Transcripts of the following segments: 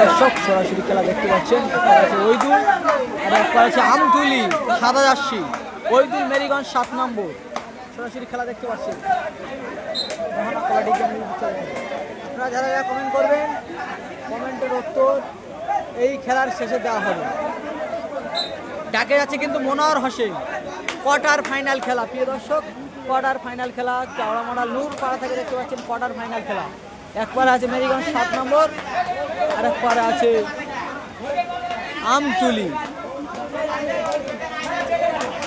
দর্শক সরাসরি খেলা দেখতে পাচ্ছেন। আছে ওইদুল আর একবার আছে আমতুলি সাদা জার্সি, ওইদুল মেরিগঞ্জ 7 নম্বর। সরাসরি খেলা দেখতে পাচ্ছেন। আপনারা যারা যারা কমেন্ট করবেন, কমেন্টের উত্তর এই খেলার শেষে দেওয়া হবে। ডাকে যাচ্ছে কিন্তু মনোয়ার হোসেন। কোয়ার্টার ফাইনাল খেলা প্রিয় দর্শক, কোয়ার্টার ফাইনাল খেলা চাওড়া মডাল নূরপাড়া থেকে দেখতে পাচ্ছেন কোয়ার্টার ফাইনাল খেলা। একবার আছে মেরিগঞ্জ 7 নম্বর আর একবার আছে আমতুলি।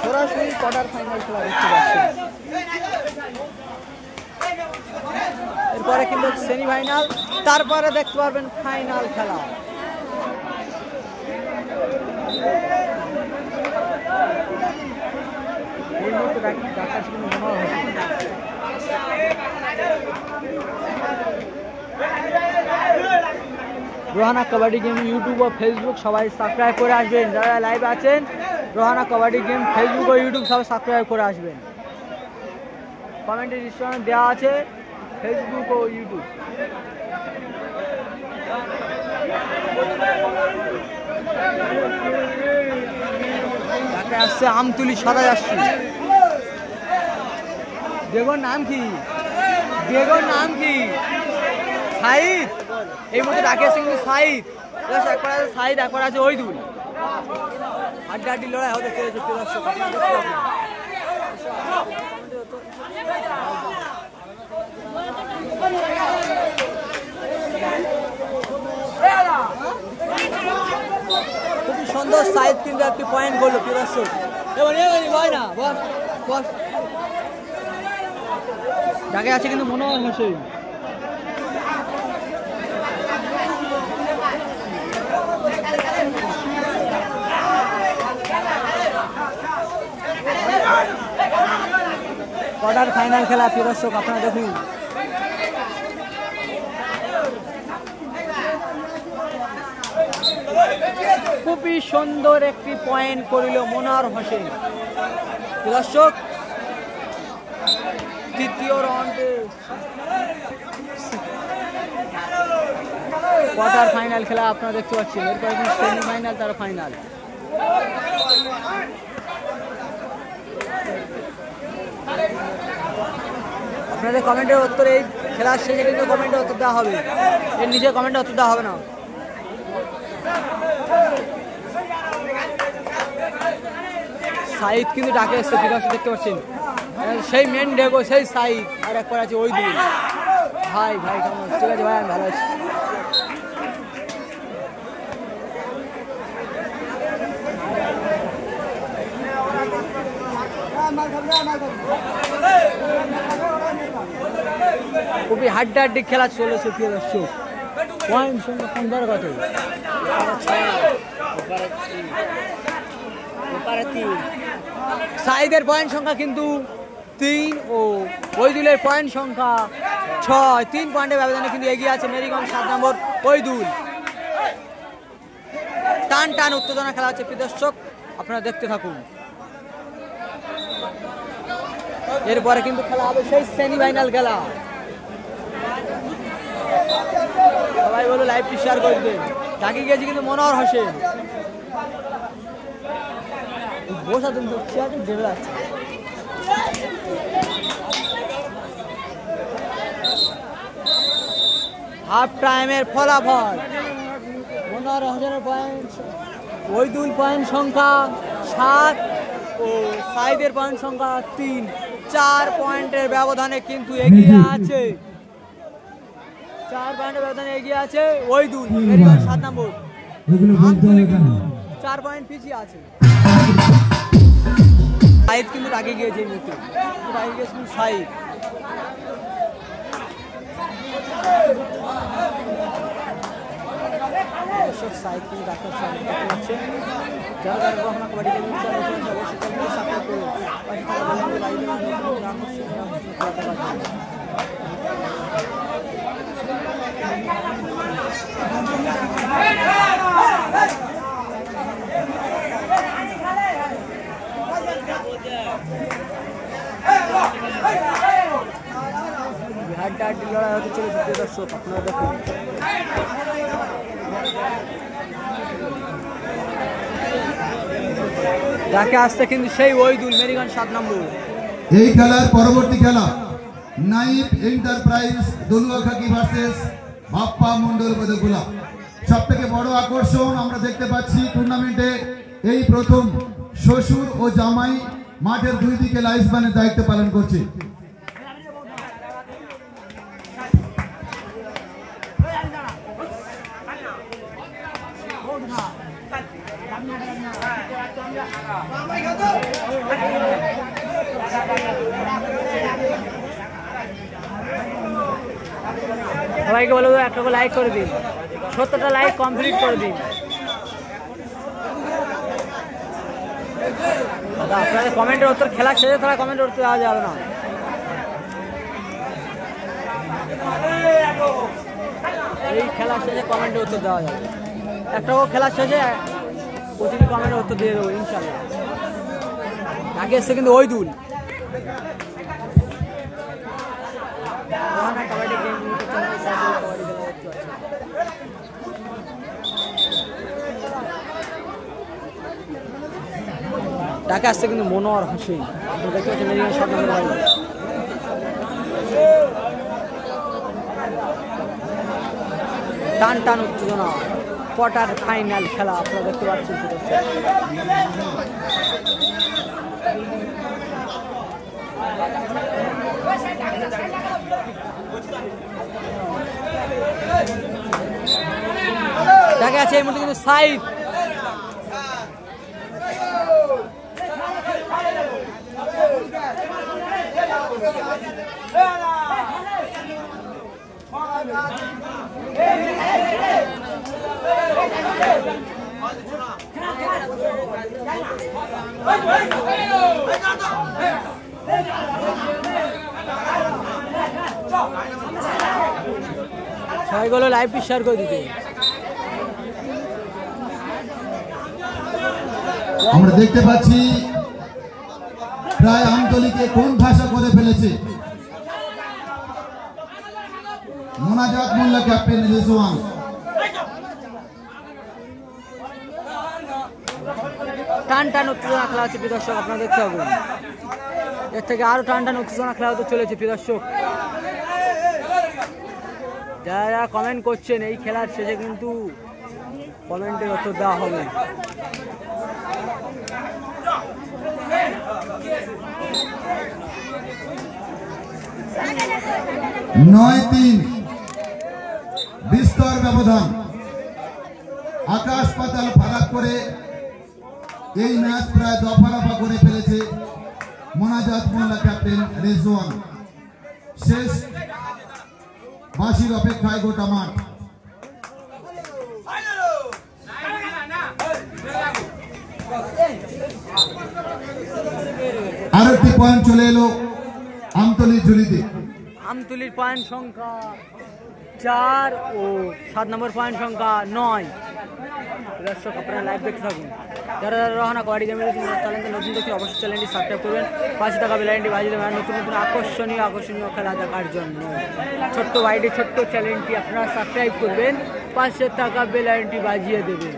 সরাসরি কোয়ার্টার ফাইনাল খেলা দেখতে পাচ্ছেন। এরপরে কিন্তু সেমিফাইনাল, তারপরে দেখতে পারবেন ফাইনাল খেলা। রোহানা কাবাডি গেম ইউটিউব ও ফেসবুক সবাই সাবস্ক্রাইব করে আসবেন। যারা লাইভে আছেন রোহানা কাবাডি গেম ফেসবুক ও ইউটিউব সবাই সাবস্ক্রাইব করে আসবেন। কমেন্টে ডিসক্রিপশনে দেওয়া আছে ফেসবুক ও ইউটিউব। আসছে আমতুলি সাদা যাচ্ছি। বেগর নাম কি? বেগর নাম কি? সাইদ। এই মধ্যে ডাকে আসছে কিন্তু সাইদ। একবার আছে সাইদ, একবার আছে ওইদুল। হাড্ডাহাড্ডি লড়াই হতে চলেছে। খুবই সুন্দর সাইদ কিন্তু একটি পয়েন্ট করলো প্রিয় দর্শক। ডাকে আছে কিন্তু মনোয়ার হোসেন। কোয়ার্টার ফাইনাল খেলা প্রিয় দর্শক, আপনারা দেখুন। খুবই সুন্দর একটি পয়েন্ট করিল মনোয়ার হোসেন। দর্শক তৃতীয় রাউন্ডে কোয়ার্টার ফাইনাল খেলা আপনারা দেখতে পাচ্ছেন। এরপরে কিন্তু সেমিফাইনাল, তার ফাইনাল। আপনাদের কমেন্টের উত্তর এই খেলার শেষে কিন্তু কমেন্টের উত্তর দেওয়া হবে, এর নিজের কমেন্টের উত্তর দেওয়া হবে না। সাইদ কিন্তু ডাকে এসছে দেখতে পাচ্ছেন। সেই মেন ডেগো সেই সাইদ, আর একবার আছে ওই দুই ভাই। ভাই কেমন? ঠিক আছে ভাই, আমি ভালো আছি। খুবই হাড্ডাহাড্ডি খেলা চলেছে প্রিয় দর্শক। পয়েন্ট সংখ্যা 15 কত? সাইদের পয়েন্ট সংখ্যা কিন্তু 3 ও ওইদুলের পয়েন্ট সংখ্যা 6। 3 পয়েন্টের ব্যবধানে কিন্তু এগিয়ে আছে মেরিগঞ্জ 7 নম্বর ওইদুল। টান টান উত্তেজনা খেলা হচ্ছে প্রিয় দর্শক, আপনারা দেখতে থাকুন। এরপরে কিন্তু খেলা হবে সেই সেমিফাইনাল খেলা। সবাই বলো লাইভটি শেয়ার করে দেন। ডাকি গিয়েছে কিন্তু মনোয়ার হোসেন। বসা তুমি তো চেয়ার ঢেলে যাচ্ছে। হাফ টাইমের ফলাফল মনোয়ার হোসেনের পয়েন্ট, ওইদুল পয়েন্ট সংখ্যা 7 ও সাইদের পয়েন্ট সংখ্যা 3। 4 পয়েন্টের ব্যবধানে কিন্তু এগিয়ে আছে। 4 পয়েন্টের ব্যবধানে এগিয়ে আছে ওইদুল মেরিগঞ্জ 7 নম্বর। 4 পয়েন্ট পিছিয়ে আছে। সাইদ কিন্তু আগে গিয়েছে এই মুহূর্তে, আগে গিয়েছিল সাইদ। সাইদ কিন্তু ডাক্তার সাহেব হচ্ছে। যারা যারা রোহানা কাবাডি গেম চ্যানেল অবশ্যই সাবস্ক্রাইব করুন। হাড্ডাহাড্ডি লড়াই হতে চলেছে প্রিয় দর্শক, আপনারা দেখুন। ডাকে আসছে কিন্তু সেই ওইদুল মেরিগঞ্জ 7 নম্বর। এই খেলার পরবর্তী খেলা নাইফ এন্টারপ্রাইজ দলুয়াখাকি ভার্সেস বাপ্পা মন্ডল বদগুলা। সব থেকে বড় আকর্ষণ আমরা দেখতে পাচ্ছি টুর্নামেন্টে এই প্রথম শ্বশুর ও জামাই মাঠের দুই দিকে লাইসম্যানের দায়িত্ব পালন করছে। সবাইকে বলবো একটা করে লাইক করে দিন, 70টা লাইক কমপ্লিট করে দিন। আপনাদের কমেন্টের উত্তর খেলা শেষে তারা কমেন্টের উত্তর দেওয়া যাবে না। এই খেলা শেষে কমেন্টের উত্তর দেওয়া যাবে, একটা খেলা শেষে প্রতিটি কমেন্টের উত্তর দিয়ে দেবো ইনশাল্লাহ। আগে এসছে কিন্তু ওইদুল। ডাকে আসছে কিন্তু মনোয়ার হোসেন, দেখতে পাচ্ছেন মেরিগঞ্জ 7 নম্বর বাড়ি। টান টান উত্তেজনা, কোয়ার্টার ফাইনাল খেলা আপনারা দেখতে পাচ্ছেন। দেখা আছে এই মুহূর্তে কিন্তু সাইড সবাইগুলো লাইভটি শেয়ার করে দিতে। আমরা দেখতে পাচ্ছি প্রায় আমতলিকে কোন ভাষা করে ফেলেছে। মোনাজাত মোল্লা ক্যাপ্টেন রেজওয়ান। টান টান উত্তেজনা খেলা হচ্ছে প্রিয় দর্শক, আপনারা দেখতে পাবেন। এর থেকে আরো টান টান উত্তেজনা খেলা হতে চলেছে প্রিয় দর্শক। যারা যারা কমেন্ট করছেন এই খেলার শেষে কিন্তু কমেন্টের উত্তর দেওয়া হবে। নয় 3 বিস্তর ব্যবধান, আকাশ পাতাল ফারাক করে এই ম্যাচ প্রায় দফারফা করে ফেলেছে মোনাজাত মোল্লা ক্যাপ্টেন রেজওয়ান। শেষ বাঁশির অপেক্ষায় গোটা মাঠ। আর একটি পয়েন্ট চলে এলো আমতলির ঝুলিতে। আমতলির পয়েন্ট সংখ্যা 4 ও 7 নম্বর পয়েন্ট সংখ্যা 9। দর্শক আপনারা লাইভ দেখতে থাকুন। যারা যারা রহনা কবাডি গেমের চ্যানেলটা নতুন দেখতে অবশ্যই চ্যানেলটি সাবস্ক্রাইব করবেন, পাশে থাকা বেল আইকনটি বাজিয়ে দেবেন নতুন নতুন আকর্ষণীয় খেলা দেখার জন্য। ছোট্ট বাইরে ছোট্ট চ্যানেলটি আপনারা সাবস্ক্রাইব করবেন, পাশে থাকা বেল আইকনটি বাজিয়ে দেবেন।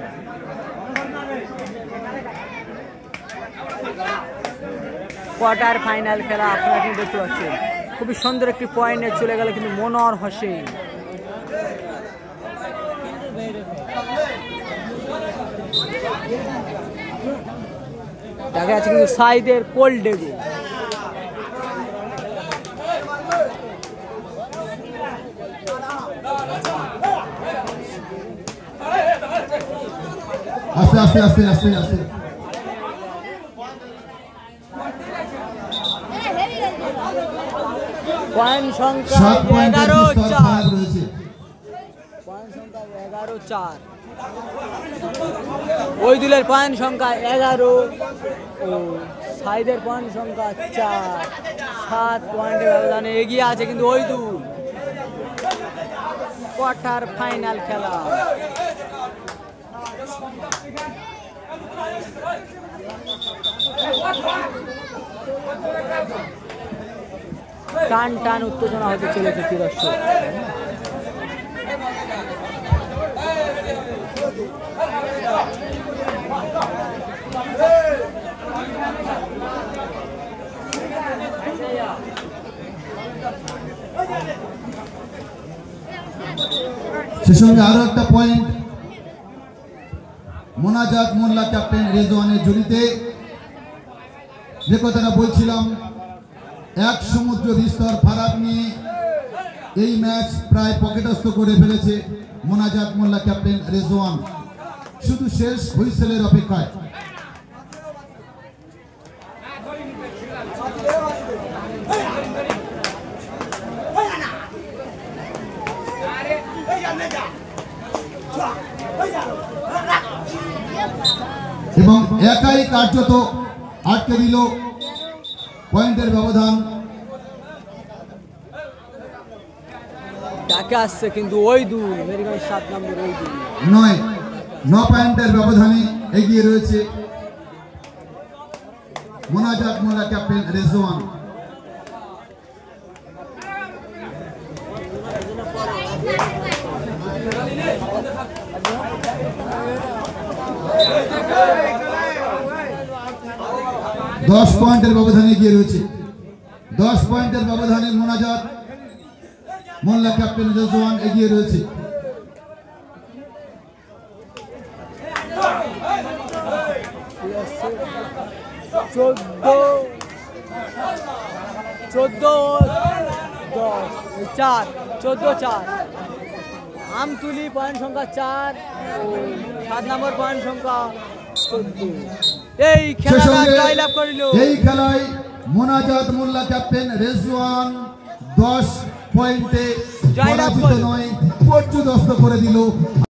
কোয়ার্টার ফাইনাল খেলা আপনারা কিন্তু দেখতে পাচ্ছেন। খুবই সুন্দর একটি পয়েন্টে চলে গেল কিন্তু মনোয়ার হোসেন। দেখা যাচ্ছে কিন্তু সাইদের কোল্ড ডেগো। আস্তে আস্তে আস্তে আস্তে আস্তে পয়েন্ট সংখ্যা 11-4 রয়েছে। পয়েন্ট সংখ্যা 11-4। ওইদুলের পয়েন্ট সংখ্যা 11 ও সাইদের পয়েন্ট সংখ্যা 4। 7 পয়েন্টের ব্যবধানে এগিয়ে আছে কিন্তু ওইদুল। কোয়ার্টার ফাইনাল খেলা। টান টান উত্তেজনা হতে চলেছে প্রিয় দর্শক। সে সঙ্গে আরো একটা পয়েন্ট, মোনাজাত মোল্লা ক্যাপ্টেন রেজওয়ানের জুড়িতে যে কথাটা বলছিলাম, এক সমুদ্র বিস্তর ফারাক নিয়ে এই ম্যাচ প্রায় পকেটস্থ করে ফেলেছে মোনাজাত মোল্লা ক্যাপ্টেন রেজওয়ান, শুধু শেষ হুইসেলের অপেক্ষায়। এবং একাই কার্যত আটকে দিল পয়েন্টের ব্যবধান। ডাকে আসছে কিন্তু ওই দুই মেরিগঞ্জ 7 নম্বর ওই দুই 9 পয়েন্টের ব্যবধানে এগিয়ে রয়েছে মোনাজাত মোল্লা ক্যাপ্টেন রেজওয়ান। দশ পয়েন্টের ব্যবধানে এগিয়ে রয়েছে, 10 পয়েন্টের ব্যবধানে মোনাজাত মোল্লা ক্যাপ্টেন রেজওয়ান এগিয়ে রয়েছে। আমতুলি পয়েন্ট সংখ্যা 4, 7 নম্বর পয়েন্ট সংখ্যা 14। এই খেলাটা জয়লাভ করিল। এই খেলায় মোনাজাত মোল্লা ক্যাপ্টেন রেজওয়ান 10 পয়েন্টে পরাজিত নয়, পর্যুদস্ত করে দিল